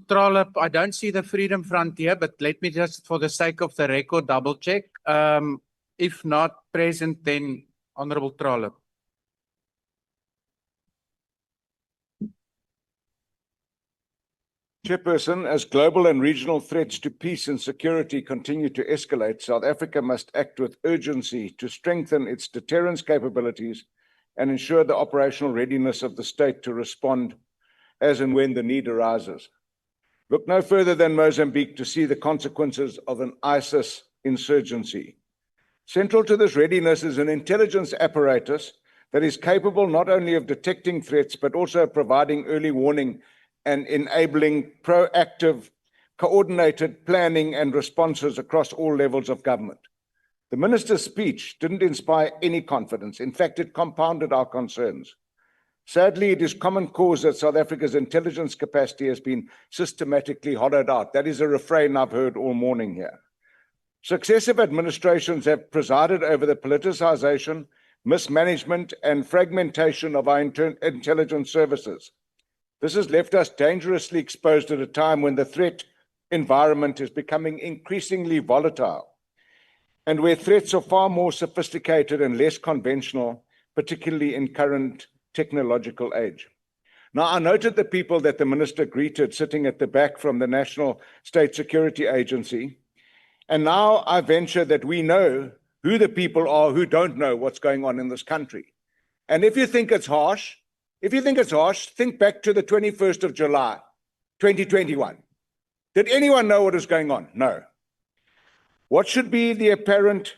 Trollip, I don't see the Freedom Front here, but let me just, for the sake of the record, double check. If not present, then Honorable Trollip. Chairperson, as global and regional threats to peace and security continue to escalate, South Africa must act with urgency to strengthen its deterrence capabilities and ensure the operational readiness of the state to respond as and when the need arises. Look no further than Mozambique to see the consequences of an ISIS insurgency. Central to this readiness is an intelligence apparatus that is capable not only of detecting threats, but also providing early warning and enabling proactive, coordinated planning and responses across all levels of government. The minister's speech didn't inspire any confidence. In fact, it compounded our concerns. Sadly, it is common cause that South Africa's intelligence capacity has been systematically hollowed out. That is a refrain I've heard all morning here. Successive administrations have presided over the politicization, mismanagement, and fragmentation of our intelligence services. This has left us dangerously exposed at a time when the threat environment is becoming increasingly volatile and where threats are far more sophisticated and less conventional, particularly in current technological age. Now, I noted the people that the minister greeted sitting at the back from the National State Security Agency, and now I venture that we know who the people are who don't know what's going on in this country. And if you think it's harsh, think back to the 21st of July, 2021. Did anyone know what was going on? No. What should be apparent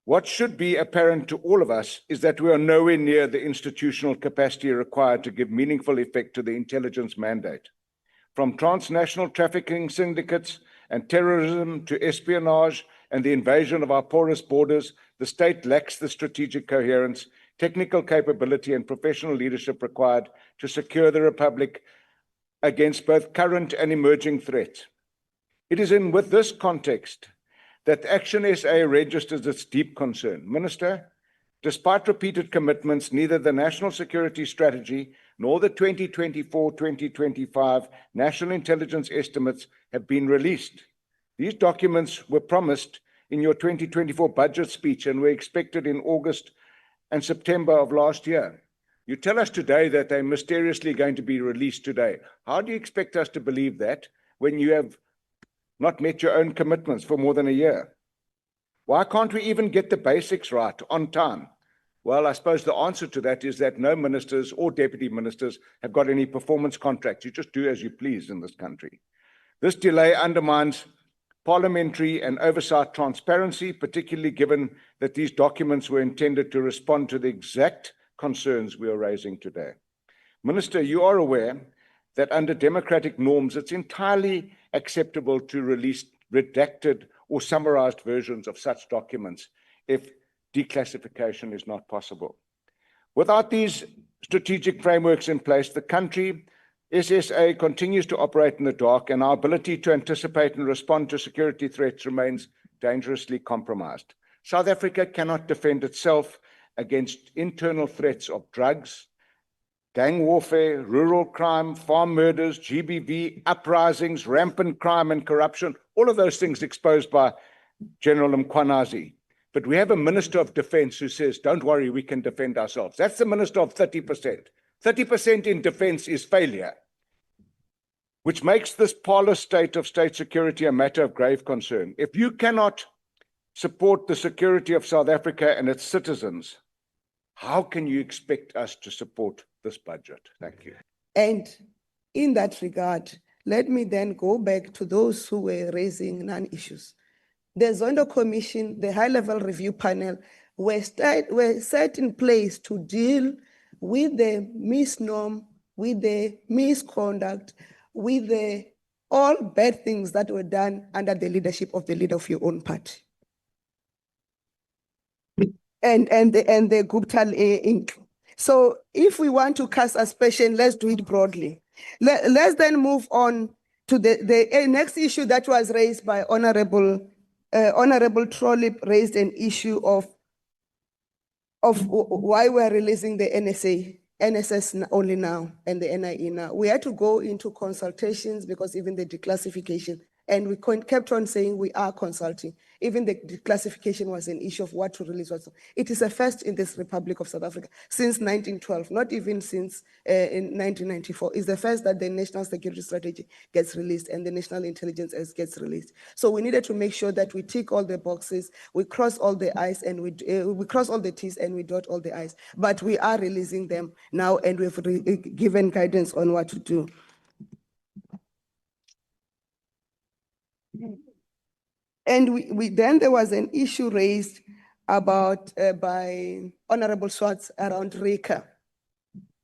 to all of us is that we are nowhere near the institutional capacity required to give meaningful effect to the intelligence mandate. From transnational trafficking syndicates and terrorism to espionage and the invasion of our porous borders, the state lacks the strategic coherence, technical capability, and professional leadership required to secure the Republic against both current and emerging threats. It is with this context that Action SA registers its deep concern. Minister, despite repeated commitments, neither the National Security Strategy nor the 2024-2025 National Intelligence Estimates have been released. These documents were promised in your 2024 budget speech and were expected in August and September of last year. You tell us today that they're mysteriously going to be released today. How do you expect us to believe that when you have not met your own commitments for more than a year? Why can't we even get the basics right on time? Well, I suppose the answer to that is that no ministers or deputy ministers have got any performance contracts. You just do as you please in this country. This delay undermines parliamentary and oversight transparency, particularly given that these documents were intended to respond to the exact concerns we are raising today. Minister, you are aware that under democratic norms, it's entirely acceptable to release redacted or summarized versions of such documents if declassification is not possible. Without these strategic frameworks in place, the country, SSA, continues to operate in the dark, and our ability to anticipate and respond to security threats remains dangerously compromised. South Africa cannot defend itself against internal threats of drugs, gang warfare, rural crime, farm murders, GBV, uprisings, rampant crime and corruption, all of those things exposed by General Mkhwanazi. But we have a Minister of Defense who says, don't worry, we can defend ourselves. That's the Minister of 30%. 30% in defense is failure, which makes this parlous state of state security a matter of grave concern. If you cannot support the security of South Africa and its citizens, how can you expect us to support this budget? Thank you. And in that regard, let me then go back to those who were raising non-issues. The Zondo Commission, the high-level review panel, were set in place to deal with the misnorm, with the misconduct, with the all bad things that were done under the leadership of the leader of your own party. And the Gupta Inc. So if we want to cast aspersion, let's do it broadly. Let's then move on to the next issue that was raised by Honorable Trollip, raised an issue of why we're releasing the NSA NSS only now and the NIE now. We had to go into consultations because even the declassification, and we kept on saying we are consulting. Even the declassification was an issue of what to release. It is a first in this Republic of South Africa since 1912, not even since in 1994. It's the first that the National Security Strategy gets released and the National Intelligence gets released. So we needed to make sure that we tick all the boxes, we cross all the I's and we cross all the T's and we dot all the I's. But we are releasing them now and we've given guidance on what to do. And then there was an issue raised about by Honorable Swartz around RICA.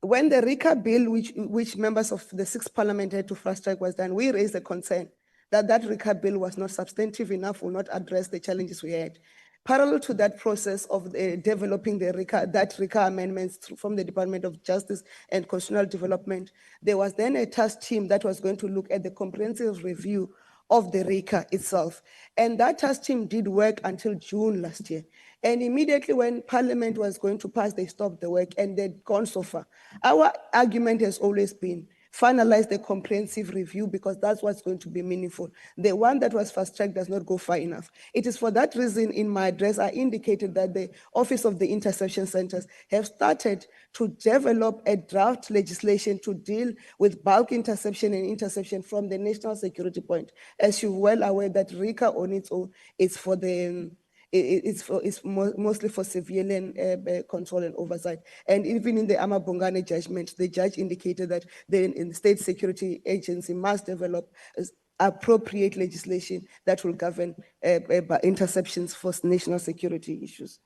When the RICA bill, which members of the 6th Parliament had to fast track was done, we raised a concern that that RICA bill was not substantive enough, will not address the challenges we had. Parallel to that process of developing the RICA amendments from the Department of Justice and Constitutional Development, there was then a task team that was going to look at the comprehensive review of the RICA itself. And that task team did work until June last year. And immediately when Parliament was going to pass, they stopped the work and they'd gone so far. Our argument has always been, finalize the comprehensive review because that's what's going to be meaningful. The one that was fast-tracked does not go far enough. It is for that reason in my address, I indicated that the Office of the Interception Centers have started to develop a draft legislation to deal with bulk interception and interception from the national security point. As you're well aware that RICA on its own is for the it's mostly for civilian control and oversight. And even in the Amabongane judgment, the judge indicated that the state security agency must develop appropriate legislation that will govern interceptions for national security issues.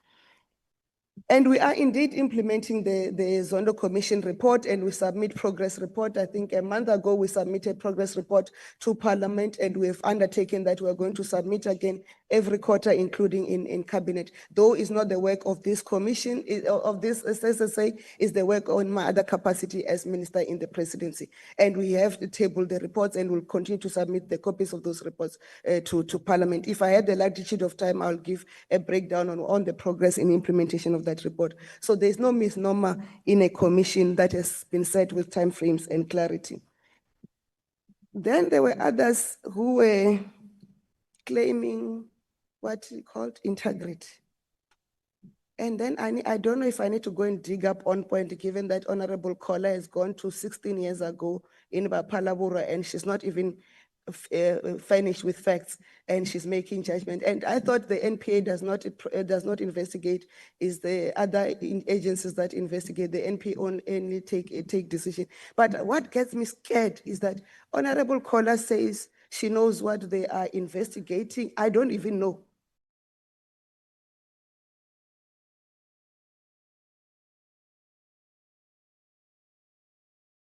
And we are indeed implementing the Zondo Commission report, and we submit progress report. I think a month ago, we submitted progress report to Parliament, and we have undertaken that we are going to submit again every quarter, including in Cabinet. Though it's not the work of this commission, of this SSA, is the work on my other capacity as Minister in the Presidency. And we have to table the reports and will continue to submit the copies of those reports to Parliament. If I had the latitude of time, I'll give a breakdown on the progress in implementation of that report. So there's no misnomer in a commission that has been set with timeframes and clarity. Then there were others who were claiming what you called integrity. And then I don't know if I need to go and dig up on point, given that Honorable Kola has gone to 16 years ago in Bapalabura and she's not even finished with facts and she's making judgment. And I thought the NPA does not investigate, is the other agencies that investigate. The NPA only take decision. But what gets me scared is that Honorable Kola says she knows what they are investigating. I don't even know